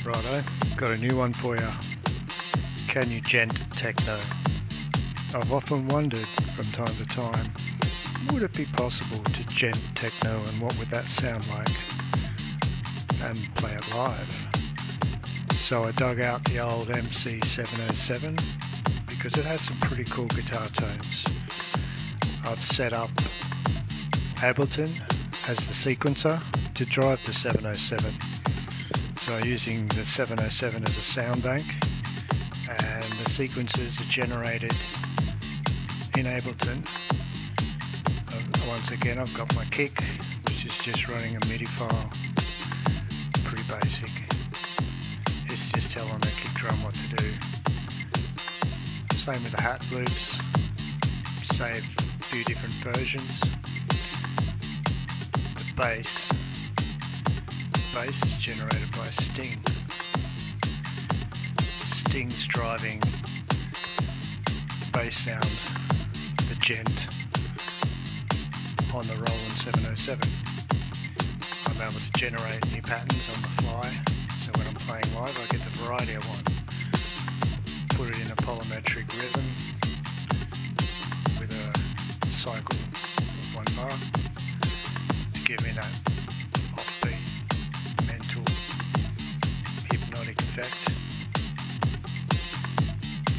Righto, got a new one for you. To Djent Techno. I've often wondered from time to time, would it be possible to djent techno and what would that sound like? And play it live. So I dug out the old MC707 because it has some pretty cool guitar tones. I've set up Ableton as the sequencer to drive the 707. So using the 707 as a sound bank, and the sequences are generated in Ableton. Once again, I've got my kick, which is just running a MIDI file, pretty basic. It's just telling the kick drum what to do. Same with the hat loops, save a few different versions. The bass is generated by Sting. Sting's driving the bass sound, the djent, on the Roland 707. I'm able to generate new patterns on the fly, so when I'm playing live I get the variety I want. Put it in a polymetric rhythm with a cycle of 1 bar to give me that offbeat, mental, hypnotic effect.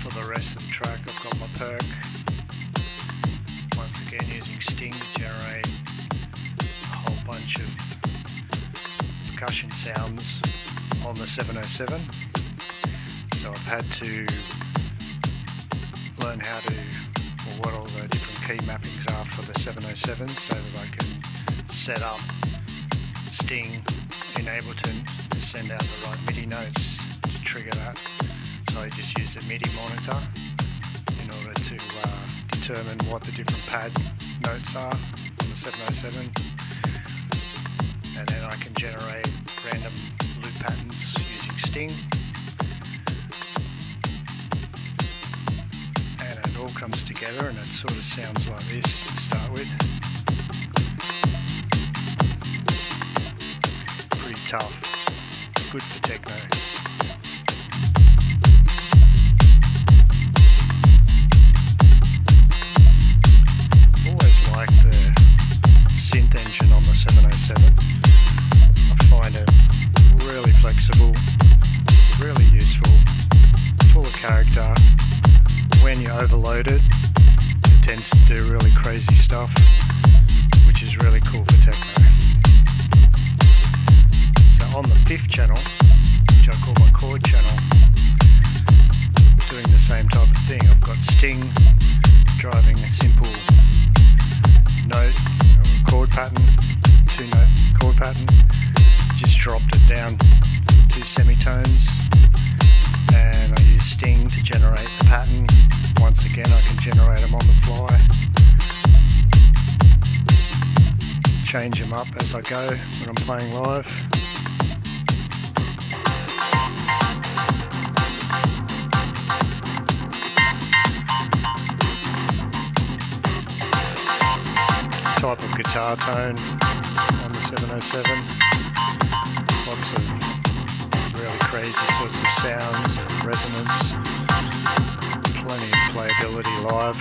For the rest of the track I've got my perk, once again using Sting to generate a whole bunch of percussion sounds on the 707. So I've had to learn how to, or what all the different key mappings are for the 707 so that I can set up Sting in Ableton to send out the right MIDI notes to trigger that. So I just use the MIDI monitor in order to determine what the different pad notes are on the 707, and then I can generate random loop patterns using Sting, and it all comes together and it sort of sounds like this to start with. Pretty tough, good for techno. Like the synth engine on the 707. I find it really flexible, really useful, full of character. When you overload it, it tends to do really crazy stuff, which is really cool for techno. So on the 5th channel, which I call my chord channel, doing the same type of thing. I've got Sting driving a simple note or chord pattern, 2-note chord pattern, just dropped it down 2 semitones, and I use Sting to generate the pattern. Once again I can generate them on the fly, change them up as I go when I'm playing live. Type of guitar tone on the 707. Lots of really crazy sorts of sounds and resonance. Plenty of playability live.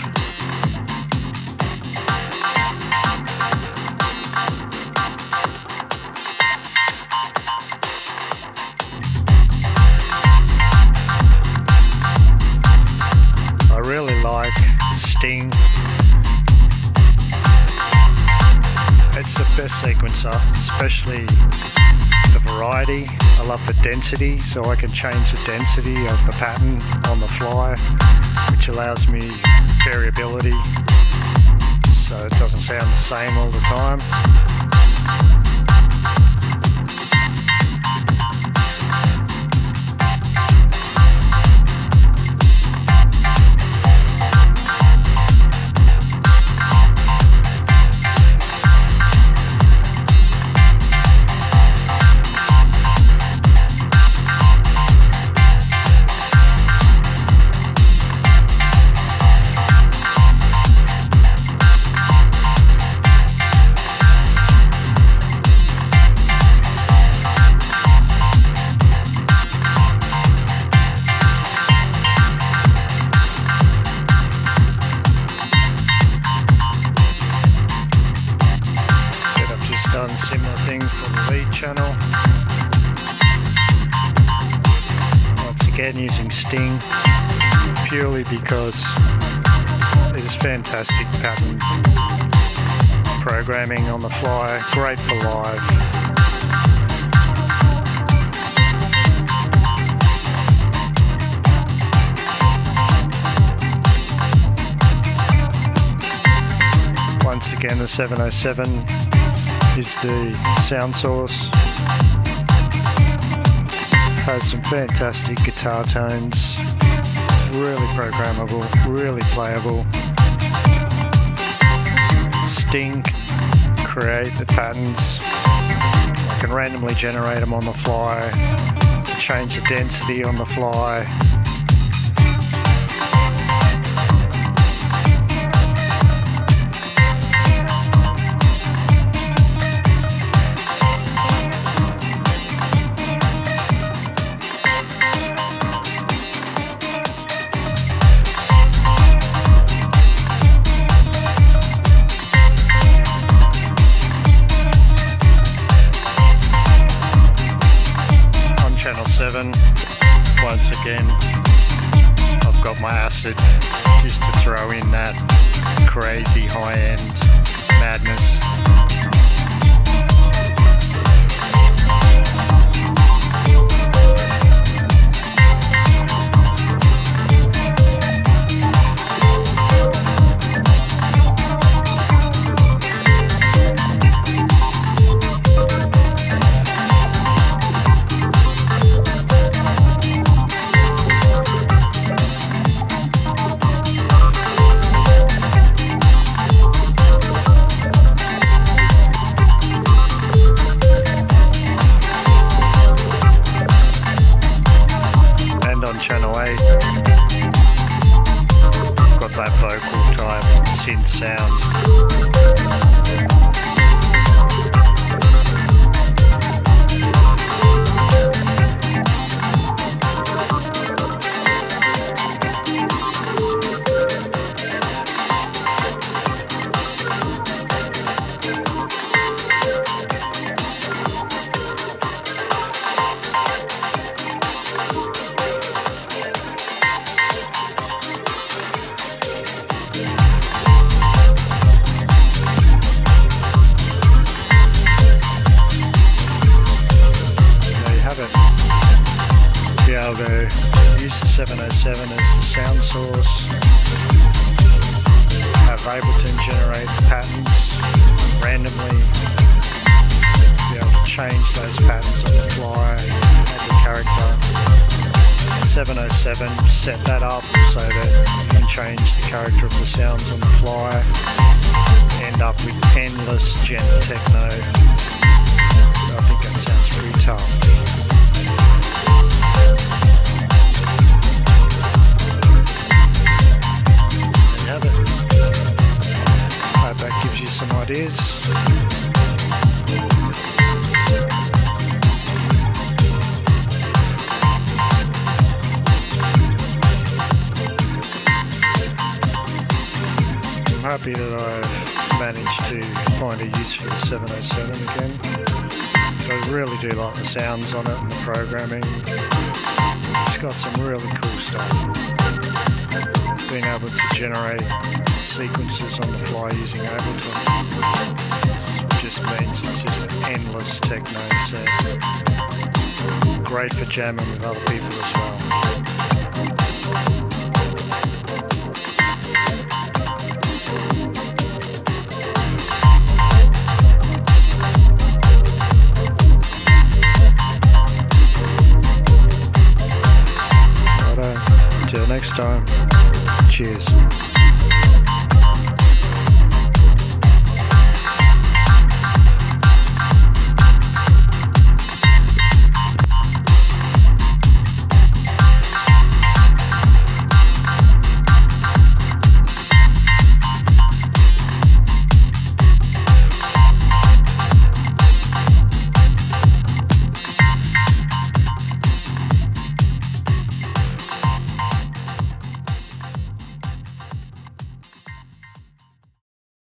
I really like Sting. It's the best sequencer, especially the variety. I love the density, so I can change the density of the pattern on the fly, which allows me variability, so it doesn't sound the same all the time. done similar thing for the lead channel. Once again using Sting, purely because it is fantastic pattern programming on the fly, great for live. Once again, the 707 is the sound source. Has some fantastic guitar tones, really programmable, really playable. Sting create the patterns. I can randomly generate them on the fly, change the density on the fly. Once again, I've got my acid just to throw in that crazy high-end madness. Channel 8, got that vocal type synth sound. Be able to use the 707 as the sound source, have Ableton generate the patterns randomly, be able to change those patterns on the fly, add the character. The 707, set that up so that you can change the character of the sounds on the fly, end up with endless djent techno. I think that sounds pretty tough. Hope that gives you some ideas. I'm happy that I've managed to find a use for the 707 again. So I really do like the sounds on it and the programming. It's got some really cool stuff. Being able to generate sequences on the fly using Ableton just means it's just an endless techno set. Great for jamming with other people as well. Righto, until next time, cheers.